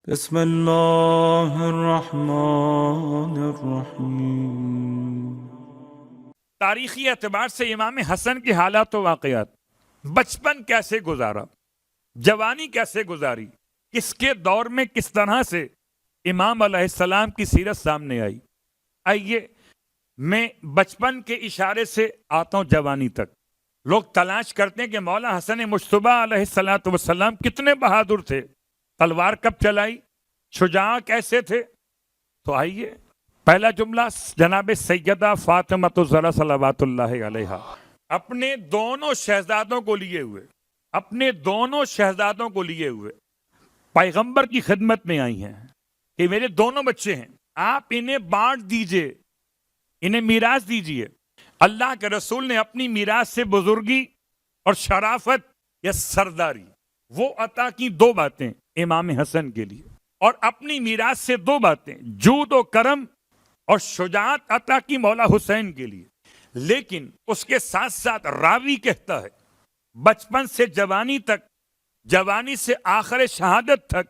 بسم اللہ الرحمن الرحیم۔ تاریخی اعتبار سے امام حسن کے حالات و واقعات، بچپن کیسے گزارا، جوانی کیسے گزاری، کس کے دور میں کس طرح سے امام علیہ السلام کی سیرت سامنے آئی۔ آئیے میں بچپن کے اشارے سے آتا ہوں جوانی تک۔ لوگ تلاش کرتے ہیں کہ مولا حسن مجتبی علیہ السلام کتنے بہادر تھے، تلوار کب چلائی، شجاع کیسے تھے۔ تو آئیے پہلا جملہ جناب سیدہ فاطمہ الزہرا صلوات اللہ علیہا اپنے دونوں شہزادوں کو لیے ہوئے پیغمبر کی خدمت میں آئی ہیں کہ میرے دونوں بچے ہیں، آپ انہیں بانٹ دیجئے، انہیں میراث دیجئے۔ اللہ کے رسول نے اپنی میراث سے بزرگی اور شرافت یا سرداری وہ عطا کی دو باتیں امام حسن کے لیے، اور اپنی میراث سے دو باتیں جود و کرم اور شجاعت عطا کی مولا حسین کے لیے۔ لیکن اس کے ساتھ ساتھ راوی کہتا ہے بچپن سے جوانی تک، جوانی سے آخر شہادت تک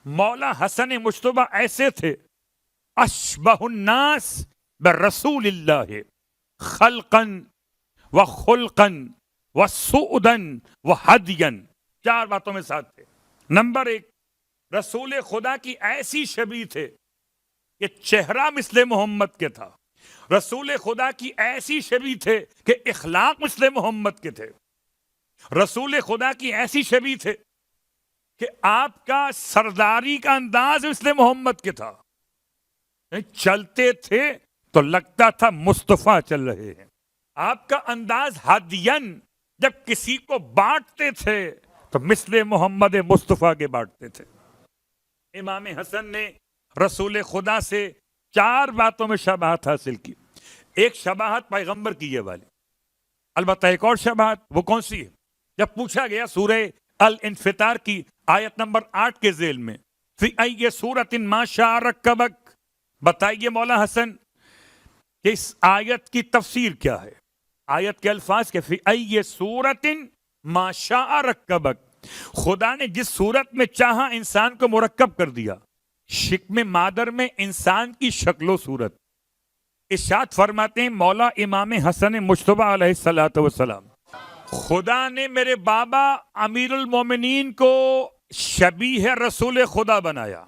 مولا حسن مجتبی ایسے تھے اشبہ الناس برسول اللہ خلقا و خلقا و سعدا و ہدیا۔ چار باتوں میں ساتھ تھے۔ نمبر ایک، رسول خدا کی ایسی شبیہ تھے کہ چہرہ مثل محمد کے تھا۔ رسول خدا کی ایسی شبیہ تھے کہ اخلاق مثل محمد کے تھے۔ رسول خدا کی ایسی شبیہ تھے کہ آپ کا سرداری کا انداز مثل محمد کے تھا۔ چلتے تھے تو لگتا تھا مصطفیٰ چل رہے ہیں۔ آپ کا انداز ہدین، جب کسی کو بانٹتے تھے تو مثل محمد مصطفیٰ کے بانٹتے تھے۔ امام حسن نے رسول خدا سے چار باتوں میں شباہت حاصل کی۔ ایک شباہت پیغمبر کی یہ والی، البتہ ایک اور شباہت وہ کون سی ہے؟ جب پوچھا گیا سورہ الانفطار کی آیت نمبر 8 کے ذیل میں فی ای سورۃ ما شاء رکبک، بتائیے مولا حسن کہ اس آیت کی تفسیر کیا ہے۔ آیت کے الفاظ کے فی ای سورۃ ما شاء رکبک، خدا نے جس صورت میں چاہا انسان کو مرکب کر دیا۔ شکم مادر میں انسان کی شکل و صورت۔ ارشاد فرماتے ہیں مولا امام حسن مجتبی علیہ السلام، خدا نے میرے بابا امیر المومنین کو شبیہ رسول خدا بنایا،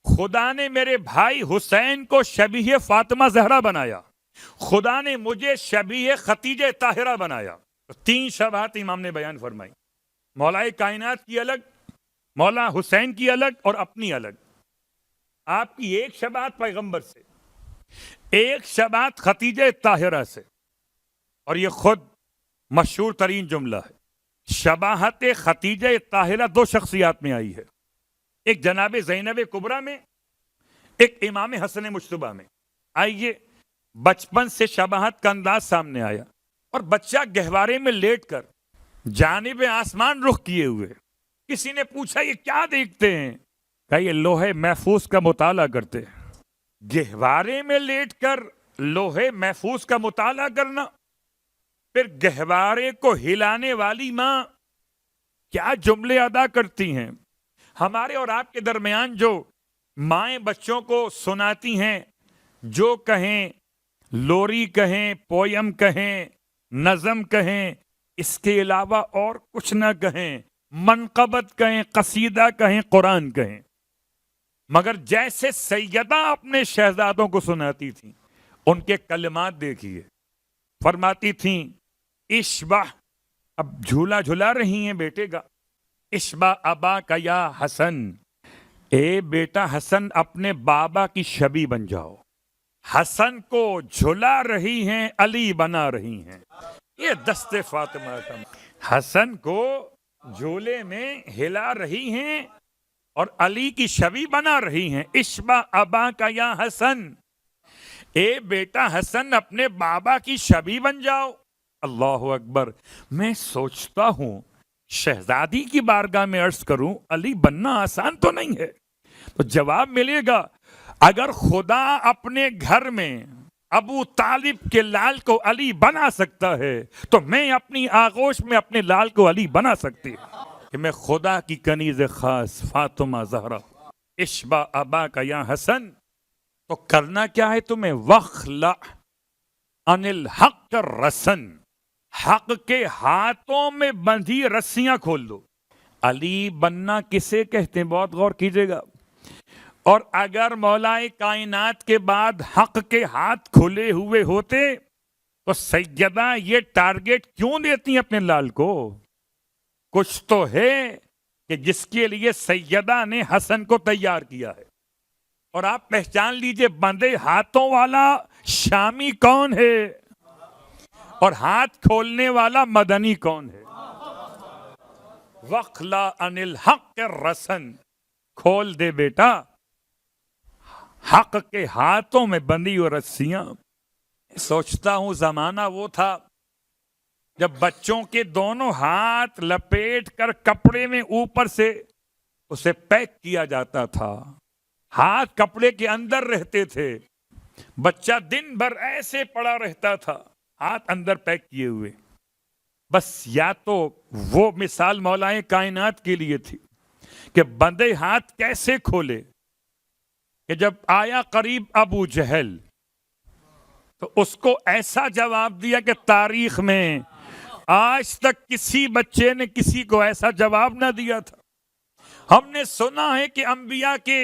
خدا نے میرے بھائی حسین کو شبیہ فاطمہ زہرا بنایا، خدا نے مجھے شبیہ ختیجہ طاہرہ بنایا۔ تین شباہت امام نے بیان فرمائی، مولا کائنات کی الگ، مولا حسین کی الگ اور اپنی الگ۔ آپ کی ایک شباہت پیغمبر سے، ایک شباہت ختیجہ طاہرہ سے، اور یہ خود مشہور ترین جملہ ہے۔ شباہت ختیجہ طاہرہ دو شخصیات میں آئی ہے، ایک جناب زینب کبریٰ میں، ایک امام حسن مجتبی میں۔ آئیے بچپن سے شباہت کا انداز سامنے آیا، اور بچہ گہوارے میں لیٹ کر جانب آسمان رخ کیے ہوئے، کسی نے پوچھا یہ کیا دیکھتے ہیں؟ کہا یہ لوہے محفوظ کا مطالعہ کرتے ہیں۔ گہوارے میں لیٹ کر لوہے محفوظ کا مطالعہ کرنا، پھر گہوارے کو ہلانے والی ماں کیا جملے ادا کرتی ہیں۔ ہمارے اور آپ کے درمیان جو مائیں بچوں کو سناتی ہیں، جو کہیں لوری کہیں، پویم کہیں، نظم کہیں، اس کے علاوہ اور کچھ نہ کہیں، منقبت کہیں، قصیدہ کہیں، قرآن کہیں، مگر جیسے سیدہ اپنے شہزادوں کو سناتی تھیں، ان کے کلمات دیکھیے۔ فرماتی تھیں اشبہ، اب جھولا جھلا رہی ہیں بیٹے کا، اشبہ ابا کا یا حسن، اے بیٹا حسن اپنے بابا کی شبیہ بن جاؤ۔ حسن کو جھلا رہی ہیں، علی بنا رہی ہیں۔ یہ دست فاطمہ کا، حسن کو جھولے میں ہلا رہی ہیں اور علی کی شبیہ بنا رہی ہیں۔ اشبہ ابا کا یا حسن، اے بیٹا حسن اپنے بابا کی شبیہ بن جاؤ۔ اللہ اکبر۔ میں سوچتا ہوں شہزادی کی بارگاہ میں عرض کروں علی بننا آسان تو نہیں ہے، تو جواب ملے گا اگر خدا اپنے گھر میں ابو طالب کے لال کو علی بنا سکتا ہے تو میں اپنی آغوش میں اپنے لال کو علی بنا سکتی ہوں، کہ میں خدا کی کنیز خاص فاطمہ زہرا۔ اشبع اباک یا حسن، تو کرنا کیا ہے تمہیں؟ وخلع عن الحق الرسن، حق کے ہاتھوں میں بندھی رسیاں کھول دو۔ علی بننا کسے کہتے ہیں؟ بہت غور کیجئے گا۔ اور اگر مولا کائنات کے بعد حق کے ہاتھ کھلے ہوئے ہوتے تو سیدہ یہ ٹارگٹ کیوں دیتی ہیں اپنے لال کو؟ کچھ تو ہے کہ جس کے لیے سیدہ نے حسن کو تیار کیا ہے۔ اور آپ پہچان لیجئے بندے ہاتھوں والا شامی کون ہے اور ہاتھ کھولنے والا مدنی کون ہے۔ وَخْلَعْ عَنِ الْحَقِّ الرَّسَنِ، کھول دے بیٹا حق کے ہاتھوں میں بندھی ہوئی رسیاں۔ سوچتا ہوں زمانہ وہ تھا جب بچوں کے دونوں ہاتھ لپیٹ کر کپڑے میں اوپر سے اسے پیک کیا جاتا تھا، ہاتھ کپڑے کے اندر رہتے تھے، بچہ دن بھر ایسے پڑا رہتا تھا ہاتھ اندر پیک کیے ہوئے۔ بس یا تو وہ مثال مولا کائنات کے لیے تھی کہ بندے ہاتھ کیسے کھولے، کہ جب آیا قریب ابو جہل تو اس کو ایسا جواب دیا کہ تاریخ میں آج تک کسی بچے نے کسی کو ایسا جواب نہ دیا تھا۔ ہم نے سنا ہے کہ انبیاء کے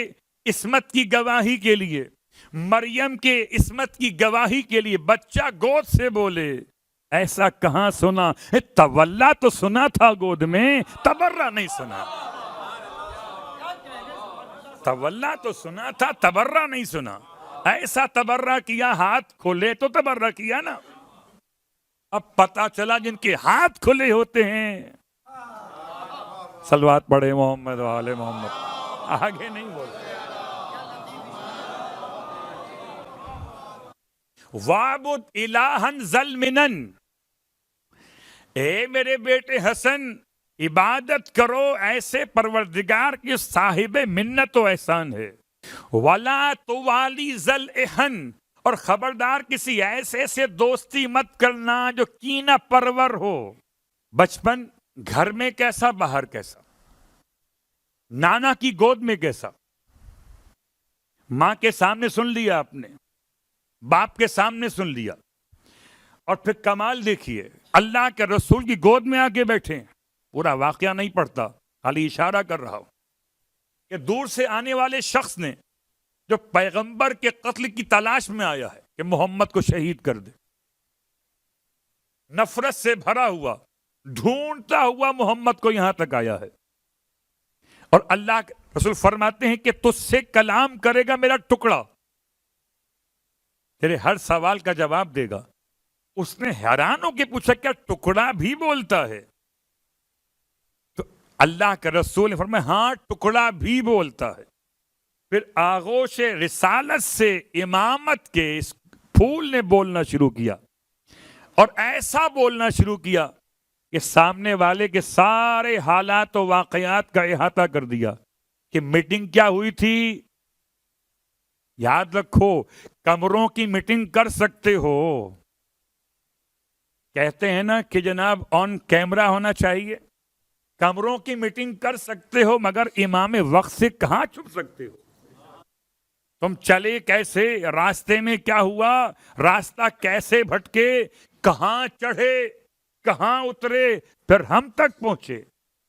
عصمت کی گواہی کے لیے، مریم کے عصمت کی گواہی کے لیے بچہ گود سے بولے، ایسا کہاں سنا؟ تولا تو سنا تھا گود میں، تبرہ نہیں سنا۔ تولا تو سنا تھا، تبرہ نہیں سنا۔ ایسا تبرہ کیا ہاتھ کھلے تو تبرہ کیا نا۔ اب پتا چلا جن کے ہاتھ کھلے ہوتے ہیں، صلوات پڑھے محمد و آل محمد، آگے نہیں بولتے۔ وَاعْبُدْ إِلَٰهًا ظَلْمِنًا، اے میرے بیٹے حسن عبادت کرو ایسے پروردگار کی صاحب منت و احسان ہے۔ وَلَا تُوَالِي ذَا الْإِحَنِ، اور خبردار کسی ایسے سے دوستی مت کرنا جو کینہ پرور ہو۔ بچپن گھر میں کیسا، باہر کیسا، نانا کی گود میں کیسا، ماں کے سامنے سن لیا آپ نے، باپ کے سامنے سن لیا، اور پھر کمال دیکھیے اللہ کے رسول کی گود میں آگے بیٹھے ہیں۔ پورا واقعہ نہیں پڑھتا، خالی اشارہ کر رہا ہوں کہ دور سے آنے والے شخص نے جو پیغمبر کے قتل کی تلاش میں آیا ہے کہ محمد کو شہید کر دے، نفرت سے بھرا ہوا ڈھونڈتا ہوا محمد کو یہاں تک آیا ہے، اور اللہ کے رسول فرماتے ہیں کہ تجھ سے کلام کرے گا میرا ٹکڑا، تیرے ہر سوال کا جواب دے گا۔ اس نے حیران ہو کے پوچھا کیا ٹکڑا بھی بولتا ہے؟ تو اللہ کے رسول نے فرمایا ہاں ٹکڑا بھی بولتا ہے۔ پھر آغوش رسالت سے امامت کے اس پھول نے بولنا شروع کیا، اور ایسا بولنا شروع کیا کہ سامنے والے کے سارے حالات و واقعات کا احاطہ کر دیا کہ میٹنگ کیا ہوئی تھی۔ یاد رکھو کمروں کی میٹنگ کر سکتے ہو، کہتے ہیں نا کہ جناب آن کیمرہ ہونا چاہیے، کمروں کی میٹنگ کر سکتے ہو مگر امام وقت سے کہاں چھپ سکتے ہو؟ تم چلے کیسے، راستے میں کیا ہوا، راستہ کیسے بھٹکے، کہاں چڑھے کہاں اترے، پھر ہم تک پہنچے،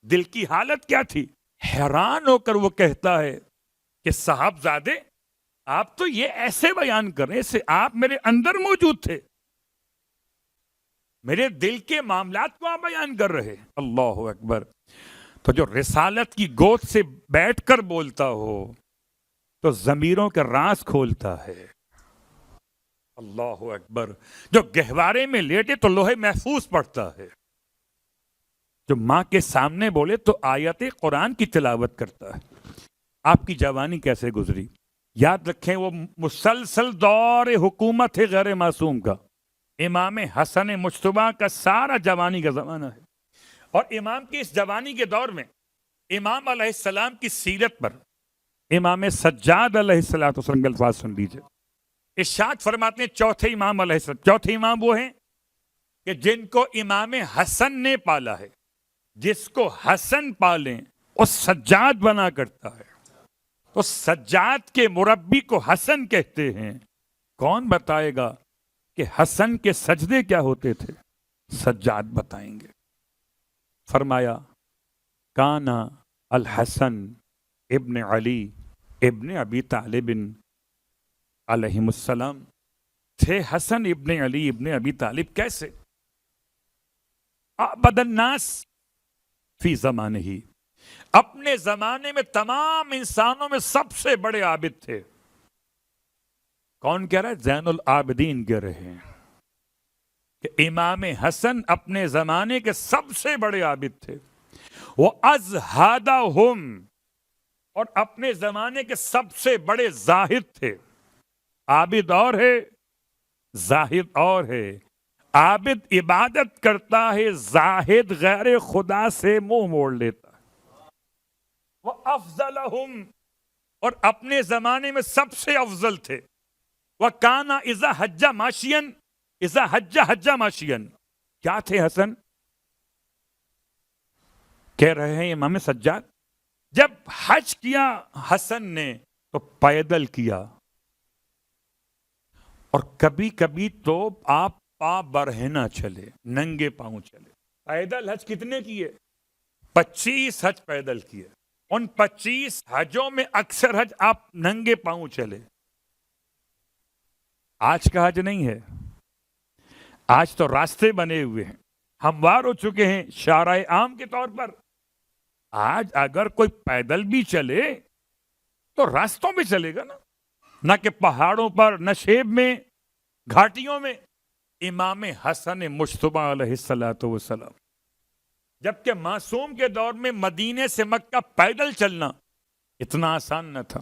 دل کی حالت کیا تھی؟ حیران ہو کر وہ کہتا ہے کہ صاحبزادے آپ تو یہ ایسے بیان کر رہے ہیں، آپ میرے اندر موجود تھے، میرے دل کے معاملات کو آپ بیان کر رہے ہیں۔ اللہ اکبر۔ تو جو رسالت کی گود سے بیٹھ کر بولتا ہو تو ضمیروں کے راز کھولتا ہے۔ اللہ اکبر۔ جو گہوارے میں لیٹے تو لوہے محفوظ پڑھتا ہے، جو ماں کے سامنے بولے تو آیت قرآن کی تلاوت کرتا ہے۔ آپ کی جوانی کیسے گزری؟ یاد رکھیں وہ مسلسل دور حکومت ہے غیر معصوم کا، امام حسن مجتبیٰ کا سارا جوانی کا زمانہ ہے، اور امام کی اس جوانی کے دور میں امام علیہ السلام کی سیرت پر امام سجاد علیہ السلام کے الفاظ سن لیجئے۔ ارشاد فرماتے ہیں چوتھے امام علیہ السلام، چوتھے امام وہ ہیں کہ جن کو امام حسن نے پالا ہے، جس کو حسن پالیں وہ سجاد بنا کرتا ہے۔ تو سجاد کے مربی کو حسن کہتے ہیں. کون بتائے گا کہ حسن کے سجدے کیا ہوتے تھے؟ سجاد بتائیں گے. فرمایا کانا الحسن ابن علی ابن ابی طالب علیہم السلام. تھے حسن ابن علی ابن ابی طالب کیسے؟ اعبد الناس فی زمانہ ہی، اپنے زمانے میں تمام انسانوں میں سب سے بڑے عابد تھے. کون کہہ رہا ہے؟ زین العابدین کہہ رہے ہیں کہ امام حسن اپنے زمانے کے سب سے بڑے عابد تھے. وہ ازہدہم، اور اپنے زمانے کے سب سے بڑے زاہد تھے. عابد اور ہے، زاہد اور ہے. عابد عبادت کرتا ہے، زاہد غیر خدا سے منہ موڑ لیتا ہے. وہ افضلہم، اور اپنے زمانے میں سب سے افضل تھے. وہ کانا اذا حج ماشین، اذا حج ماشین. کیا تھے حسن؟ کہہ رہے ہیں امام سجاد جب حج کیا حسن نے تو پیدل کیا، اور کبھی کبھی تو آپ پا برہنہ چلے، ننگے پاؤں چلے. پیدل حج کتنے کیے؟ 25 حج پیدل کیے. ان 25 حجوں میں اکثر حج آپ ننگے پاؤں چلے. آج کا حج نہیں ہے، آج تو راستے بنے ہوئے ہیں، ہموار ہو چکے ہیں شارع عام کے طور پر. آج اگر کوئی پیدل بھی چلے تو راستوں میں چلے گا نا، نہ کہ پہاڑوں پر، نہ شیب میں، گھاٹیوں میں. امام حسن مجتبی علیہ الصلوۃ والسلام جبکہ معصوم کے دور میں مدینے سے مکہ پیدل چلنا اتنا آسان نہ تھا.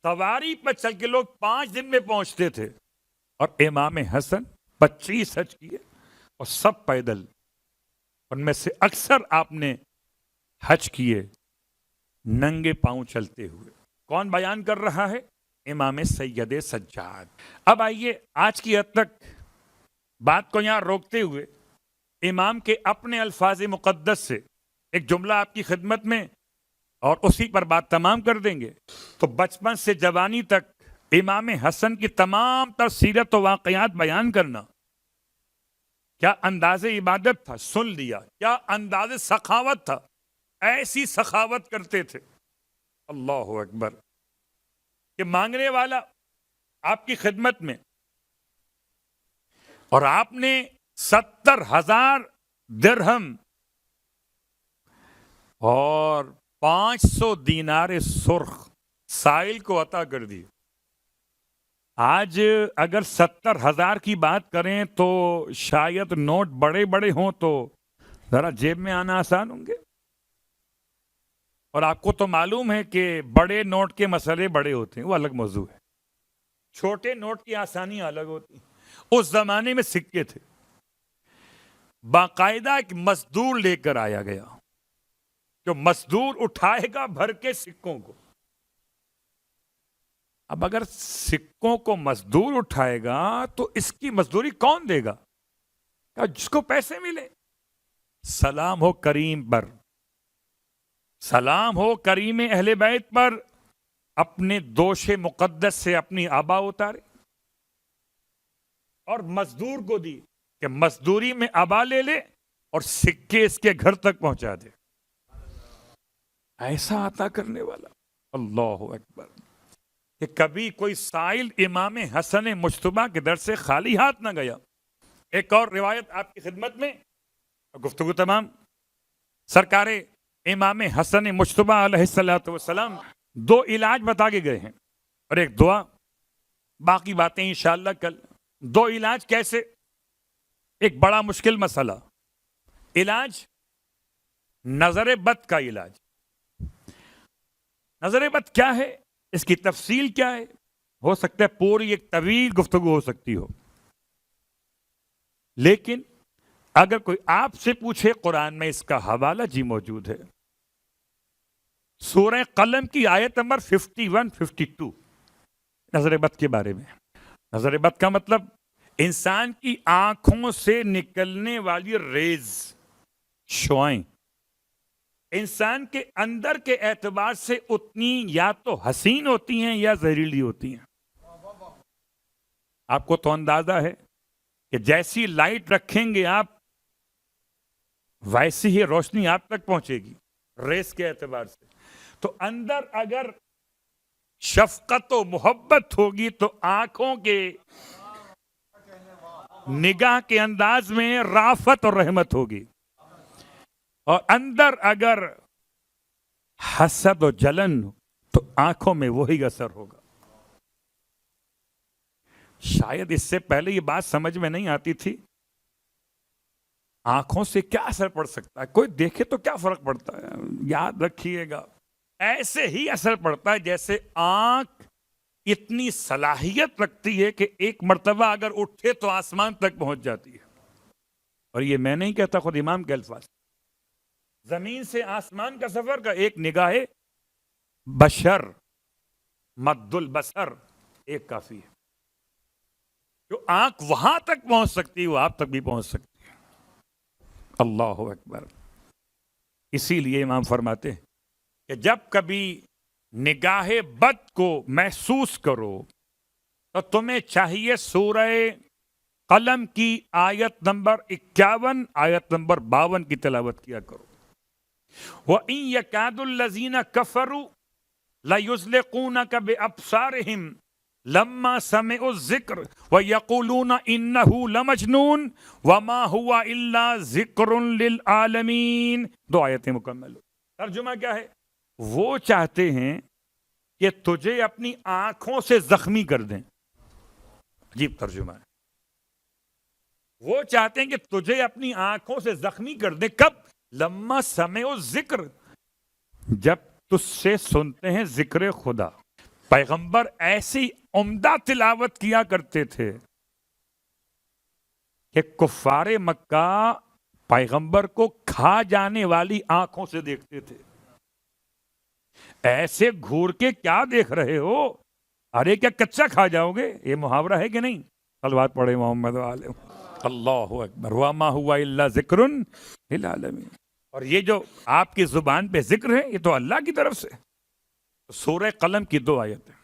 سواری پر چل کے لوگ 5 دن میں پہنچتے تھے، اور امام حسن 25 حج کیے اور سب پیدل. ان میں سے اکثر آپ نے حج کیے ننگے پاؤں چلتے ہوئے. کون بیان کر رہا ہے؟ امام سید سجاد. اب آئیے آج کی حد تک بات کو یہاں روکتے ہوئے امام کے اپنے الفاظ مقدس سے ایک جملہ آپ کی خدمت میں، اور اسی پر بات تمام کر دیں گے. تو بچپن سے جوانی تک امام حسن کی تمام تر سیرت و واقعات بیان کرنا، کیا انداز عبادت تھا، سن لیا. کیا انداز سخاوت تھا، ایسی سخاوت کرتے تھے. اللہ اکبر، کہ مانگنے والا آپ کی خدمت میں، اور آپ نے 70,000 درہم اور 500 دینار سرخ سائل کو عطا کر دی. آج اگر 70,000 کی بات کریں تو شاید نوٹ بڑے بڑے ہوں تو ذرا جیب میں آنا آسان ہوں گے. اور آپ کو تو معلوم ہے کہ بڑے نوٹ کے مسئلے بڑے ہوتے ہیں، وہ الگ موضوع ہے. چھوٹے نوٹ کی آسانی الگ ہوتی. اس زمانے میں سکے تھے، باقاعدہ ایک مزدور لے کر آیا گیا، جو مزدور اٹھائے گا بھر کے سکوں کو. اب اگر سکوں کو مزدور اٹھائے گا تو اس کی مزدوری کون دے گا؟ جس کو پیسے ملے. سلام ہو کریم پر، سلام ہو کریم اہل بیت پر، اپنے دوش مقدس سے اپنی آبا اتارے اور مزدور کو دی کہ مزدوری میں آبا لے لے اور سکے اس کے گھر تک پہنچا دے. ایسا عطا کرنے والا. اللہ اکبر، کہ کبھی کوئی سائل امام حسن مجتبی کے در سے خالی ہاتھ نہ گیا. ایک اور روایت آپ کی خدمت میں، گفتگو تمام. سرکار امام حسن مجتبی علیہ الصلوۃ والسلام 2 علاج بتا کے گئے ہیں اور ایک دعا. باقی باتیں انشاءاللہ کل. 2 علاج کیسے؟ ایک بڑا مشکل مسئلہ، علاج نظر بد کا علاج. نظر بد کیا ہے، اس کی تفصیل کیا ہے، ہو سکتا ہے پوری ایک طویل گفتگو ہو سکتی ہو. لیکن اگر کوئی آپ سے پوچھے قرآن میں اس کا حوالہ جی موجود ہے. سورہ قلم کی آیت نمبر 51-52 نظر بد کے بارے میں. نظر بد کا مطلب انسان کی آنکھوں سے نکلنے والی ریز، شعائیں، انسان کے اندر کے اعتبار سے اتنی یا تو حسین ہوتی ہیں یا زہریلی ہوتی ہیں. آپ کو تو اندازہ ہے کہ جیسی لائٹ رکھیں گے آپ ویسی ہی روشنی آپ تک پہنچے گی ریس کے اعتبار سے. تو اندر اگر شفقت و محبت ہوگی تو آنکھوں کے نگاہ کے انداز میں رافت اور رحمت ہوگی. اور اندر اگر حسد و جلن تو آنکھوں میں وہی اثر ہوگا. شاید اس سے پہلے یہ بات سمجھ میں نہیں آتی تھی. آنکھوں سے کیا اثر پڑ سکتا ہے؟ کوئی دیکھے تو کیا فرق پڑتا ہے؟ یاد رکھیے گا ایسے ہی اثر پڑتا ہے جیسے آنکھ اتنی صلاحیت رکھتی ہے کہ ایک مرتبہ اگر اٹھے تو آسمان تک پہنچ جاتی ہے. اور یہ میں نہیں کہتا، خود امام کے الفاظ. زمین سے آسمان کا سفر کا ایک نگاہ بشر مد البصر ایک کافی ہے. جو آنکھ وہاں تک پہنچ سکتی ہے وہ آپ تک بھی پہنچ سکتی ہے. اللہ اکبر. اسی لیے امام فرماتے ہیں کہ جب کبھی نگاہ بد کو محسوس کرو تو تمہیں چاہیے سورہ قلم کی آیت نمبر 51 آیت نمبر 52 کی تلاوت کیا کرو. وَإِن يَكَادُ الَّذِينَ كَفَرُوا لَيُزْلِقُونَكَ بِأَبْصَارِهِمْ لَمَّا سَمِعُوا الذِّكْرَ وَيَقُولُونَ إِنَّهُ لَمَجْنُونٌ وَمَا هُوَ إِلَّا ذِكْرٌ لِلْعَالَمِينَ. 2 آیتیں مکمل. ترجمہ کیا ہے؟ وہ چاہتے ہیں کہ تجھے اپنی آنکھوں سے زخمی کر دیں. عجیب ترجمہ ہے. وہ چاہتے ہیں کہ تجھے اپنی آنکھوں سے زخمی کر دیں. کب؟ لما سمعوا الذکر، جب تجھ سے سنتے ہیں ذکر خدا. پیغمبر ایسی عمدہ تلاوت کیا کرتے تھے کہ کفار مکہ پیغمبر کو کھا جانے والی آنکھوں سے دیکھتے تھے. ایسے گھور کے کیا دیکھ رہے ہو؟ ارے کیا کچا کھا جاؤ گے؟ یہ محاورہ ہے کہ نہیں؟ صلوات پڑھے محمد علیہ. اللہ اکبر. وما ہوا الا ذکر للعالمین. اور یہ جو آپ کی زبان پہ ذکر ہے یہ تو اللہ کی طرف سے. سورہ قلم کی 2 آیتیں.